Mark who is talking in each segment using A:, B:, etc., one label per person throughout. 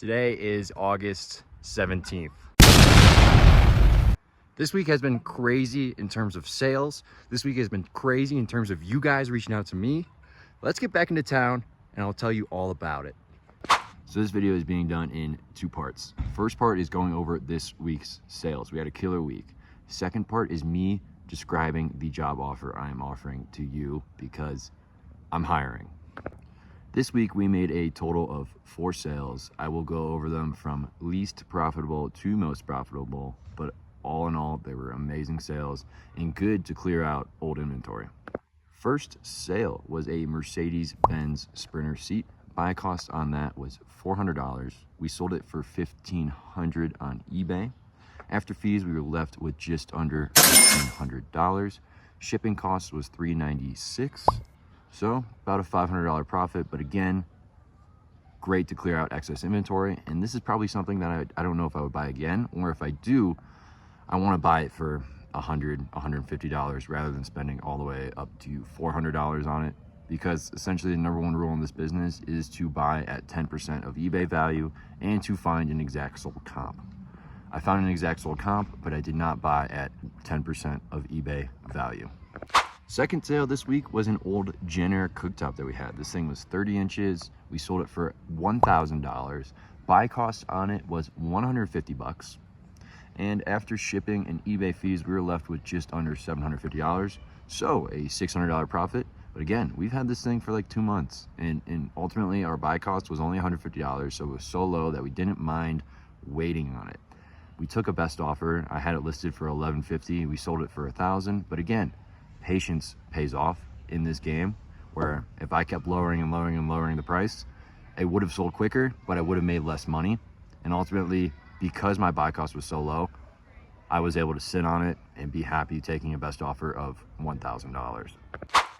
A: Today is August 17th. This week has been crazy in terms of sales. This week has been crazy in terms of you guys reaching out to me. Let's get back into town and I'll tell you all about it. So this video is being done in two parts. First part is going over this week's sales. We had a killer week. Second part is me describing the job offer I am offering to you because I'm hiring. This week we made a total of 4 sales. I will go over them from least profitable to most profitable, but all in all, they were amazing sales and good to clear out old inventory. First sale was a Mercedes-Benz Sprinter seat. Buy cost on that was $400. We sold it for $1,500 on eBay. After fees, we were left with just under $1,500. Shipping cost was $396. So about a $500 profit, but again, great to clear out excess inventory. And this is probably something that I don't know if I would buy again, or if I do, I want to buy it for $100, $150 rather than spending all the way up to $400 on it. Because essentially the number one rule in this business is to buy at 10% of eBay value and to find an exact sold comp. I found an exact sold comp, but I did not buy at 10% of eBay value. Second sale this week was an old Jenner cooktop that we had. This thing was 30 inches. We sold it for $1,000. Buy cost on it was $150. And after shipping and eBay fees, we were left with just under $750. So a $600 profit. But again, we've had this thing for like 2 months, and ultimately our buy cost was only $150. So it was so low that we didn't mind waiting on it. We took a best offer. I had it listed for $1,150. We sold it for $1,000. But again, patience pays off in this game, where if I kept lowering and lowering and lowering the price, it would have sold quicker, but I would have made less money. And ultimately, because my buy cost was so low, I was able to sit on it and be happy taking a best offer of $1,000.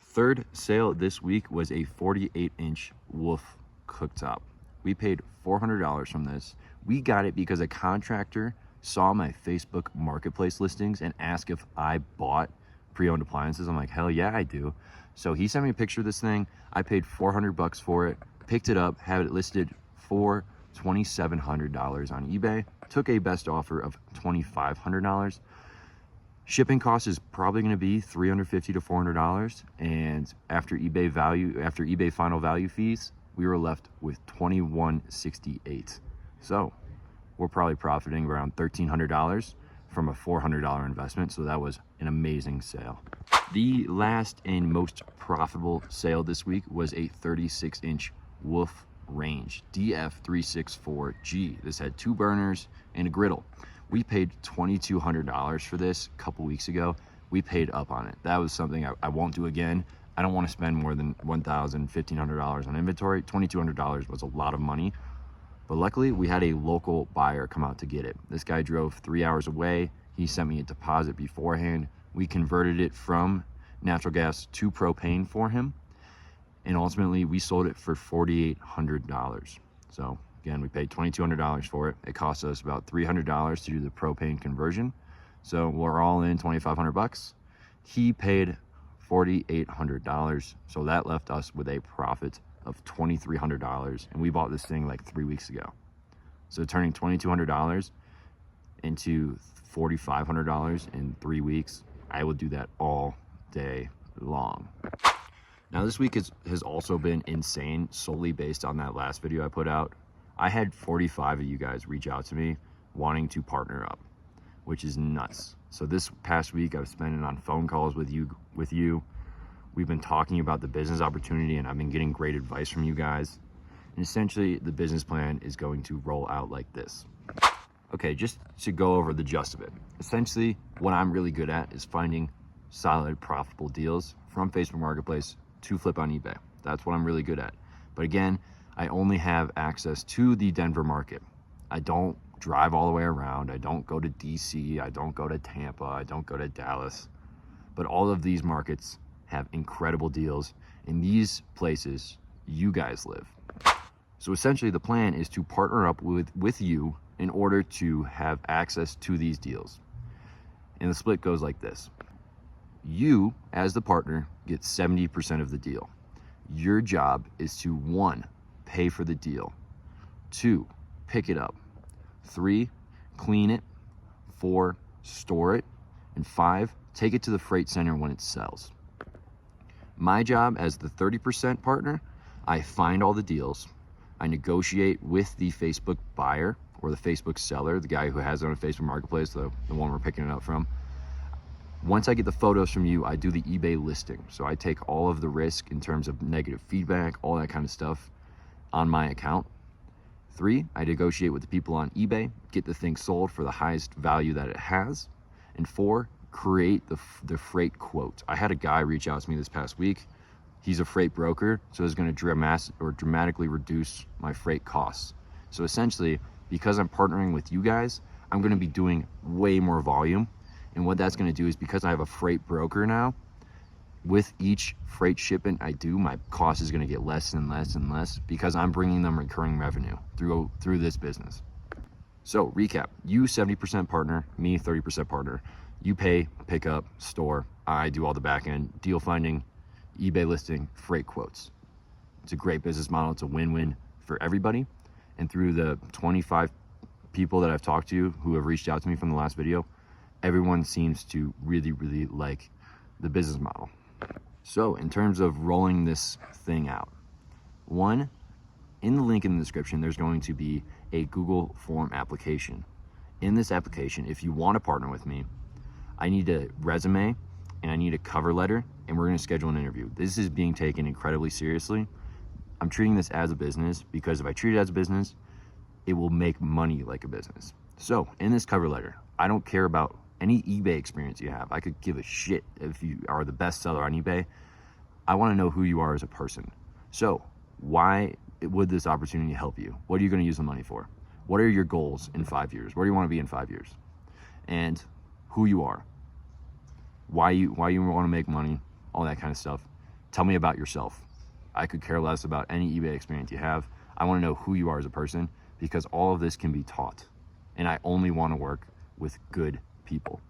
A: Third sale this week was a 48-inch Wolf cooktop. We paid $400 from this. We got it because a contractor saw my Facebook marketplace listings and asked if I bought pre-owned appliances. I'm like, hell yeah, I do. So he sent me a picture of this thing. I paid $400 for it, picked it up, had it listed for $2,700 on eBay, took a best offer of $2,500. Shipping cost is probably going to be $350 to $400, and after eBay final value fees, we were left with $2,168. So we're probably profiting around $1,300 from a $400 investment. So that was an amazing sale. The last and most profitable sale this week was a 36-inch Wolf Range DF364G. This had 2 burners and a griddle. We paid $2,200 for this a couple weeks ago. We paid up on it. That was something I won't do again. I don't want to spend more than $1,000, $1,500 on inventory. $2,200 was a lot of money, but luckily we had a local buyer come out to get it. This guy drove 3 hours away. He sent me a deposit beforehand. We converted it from natural gas to propane for him, and ultimately we sold it for $4,800. So again, we paid $2,200 for it. It cost us about $300 to do the propane conversion. So we're all in $2,500. He paid $4,800. So that left us with a profit of $2,300. And we bought this thing like 3 weeks ago. So turning $2,200 into $4,500 in 3 weeks, I will do that all day long. Now this week has also been insane, solely based on that last video I put out. I had 45 of you guys reach out to me wanting to partner up, which is nuts. So this past week I've spent it on phone calls with you. We've been talking about the business opportunity, and I've been getting great advice from you guys. And essentially the business plan is going to roll out like this. Okay, just to go over the gist of it. Essentially what I'm really good at is finding solid, profitable deals from Facebook Marketplace to flip on eBay. That's what I'm really good at. But again, I only have access to the Denver market. I don't drive all the way around. I don't go to DC. I don't go to Tampa. I don't go to Dallas. But all of these markets have incredible deals. In these places, you guys live. So essentially the plan is to partner up with you in order to have access to these deals. And the split goes like this. You, as the partner, get 70% of the deal. Your job is to 1, pay for the deal. 2, pick it up. 3, clean it. 4, store it. And 5, take it to the freight center when it sells. My job as the 30% partner, I find all the deals. I negotiate with the Facebook buyer or the Facebook seller, the guy who has it on a Facebook marketplace, the one we're picking it up from. Once I get the photos from you, I do the eBay listing. So I take all of the risk in terms of negative feedback, all that kind of stuff on my account. 3, I negotiate with the people on eBay, get the thing sold for the highest value that it has. And 4, create the freight quote. I had a guy reach out to me this past week. He's a freight broker, so it's going to dramatically reduce my freight costs. So essentially, because I'm partnering with you guys, I'm going to be doing way more volume. And what that's going to do is, because I have a freight broker now, with each freight shipment I do, my cost is going to get less and less and less because I'm bringing them recurring revenue through this business. So recap, you 70% partner, me 30% partner. You pay, pick up, store. I do all the back end, deal finding, eBay listing, freight quotes. It's a great business model. It's a win-win for everybody. And through the 25 people that I've talked to who have reached out to me from the last video, everyone seems to really, really like the business model. So in terms of rolling this thing out, 1, in the link in the description, there's going to be a Google form application. In this application, if you want to partner with me, I need a resume and I need a cover letter, and we're going to schedule an interview. This is being taken incredibly seriously. I'm treating this as a business because if I treat it as a business, it will make money like a business. So in this cover letter, I don't care about any eBay experience you have. I could give a shit if you are the best seller on eBay. I want to know who you are as a person. So why would this opportunity help you? What are you going to use the money for? What are your goals in 5 years? Where do you want to be in 5 years? And who you are. Why you want to make money, all that kind of stuff. Tell me about yourself. I could care less about any eBay experience you have. I want to know who you are as a person, because all of this can be taught. And I only want to work with good people.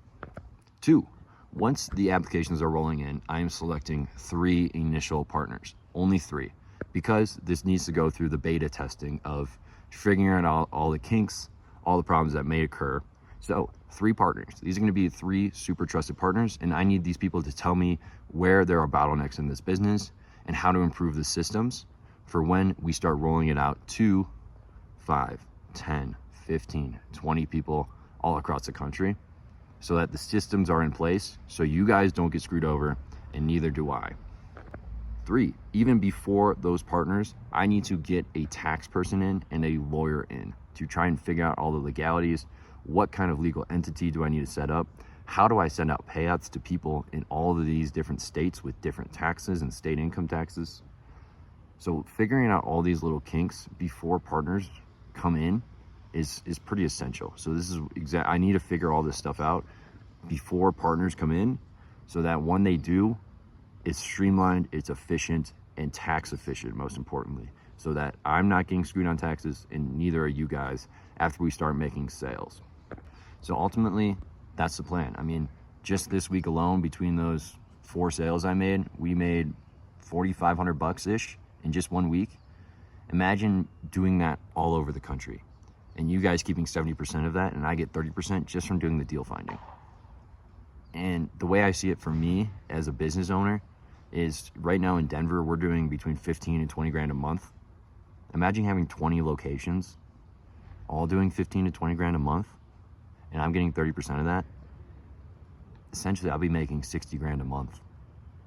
A: 2, once the applications are rolling in, I am selecting 3 initial partners, only 3, because this needs to go through the beta testing of figuring out all the kinks, all the problems that may occur. So 3 partners. These are going to be 3 super trusted partners, and I need these people to tell me where there are bottlenecks in this business and how to improve the systems for when we start rolling it out to 5, 10, 15, 20 people all across the country, so that the systems are in place so you guys don't get screwed over, and neither do I. 3, even before those partners, I need to get a tax person in and a lawyer in to try and figure out all the legalities. What kind of legal entity do I need to set up? How do I send out payouts to people in all of these different states with different taxes and state income taxes? So figuring out all these little kinks before partners come in is pretty essential. So this is I need to figure all this stuff out before partners come in, so that when they do, it's streamlined, it's efficient, and tax efficient, most importantly, so that I'm not getting screwed on taxes, and neither are you guys after we start making sales. So ultimately, that's the plan. I mean, just this week alone, between those 4 sales I made, we made $4,500-ish in just 1 week. Imagine doing that all over the country, and you guys keeping 70% of that, and I get 30% just from doing the deal finding. And the way I see it for me as a business owner is, right now in Denver, we're doing between 15 and 20 grand a month. Imagine having 20 locations, all doing 15 to 20 grand a month, and I'm getting 30% of that. Essentially, I'll be making 60 grand a month.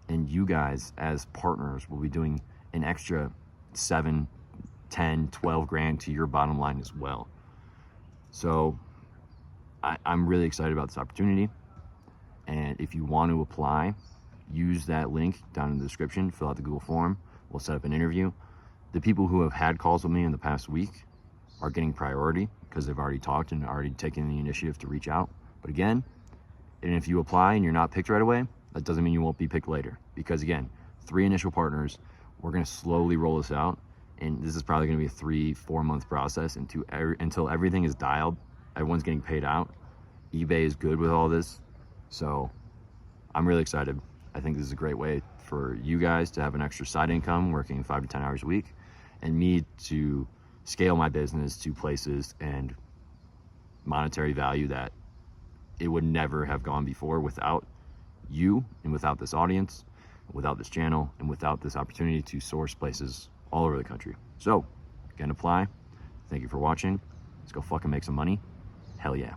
A: And you guys, as partners, will be doing an extra 7, 10, 12 grand to your bottom line as well. So I'm really excited about this opportunity. And if you want to apply, use that link down in the description, fill out the Google form. We'll set up an interview. The people who have had calls with me in the past week are getting priority because they've already talked and already taken the initiative to reach out. But again, and if you apply and you're not picked right away, that doesn't mean you won't be picked later. Because again, 3 initial partners, we're going to slowly roll this out. And this is probably going to be a 3-4 month process until everything is dialed, everyone's getting paid out. eBay is good with all this. So I'm really excited. I think this is a great way for you guys to have an extra side income working 5 to 10 hours a week, and me to scale my business to places and monetary value that it would never have gone before without you and without this audience, without this channel, and without this opportunity to source places all over the country. So, again, apply. Thank you for watching. Let's go fucking make some money. Hell yeah.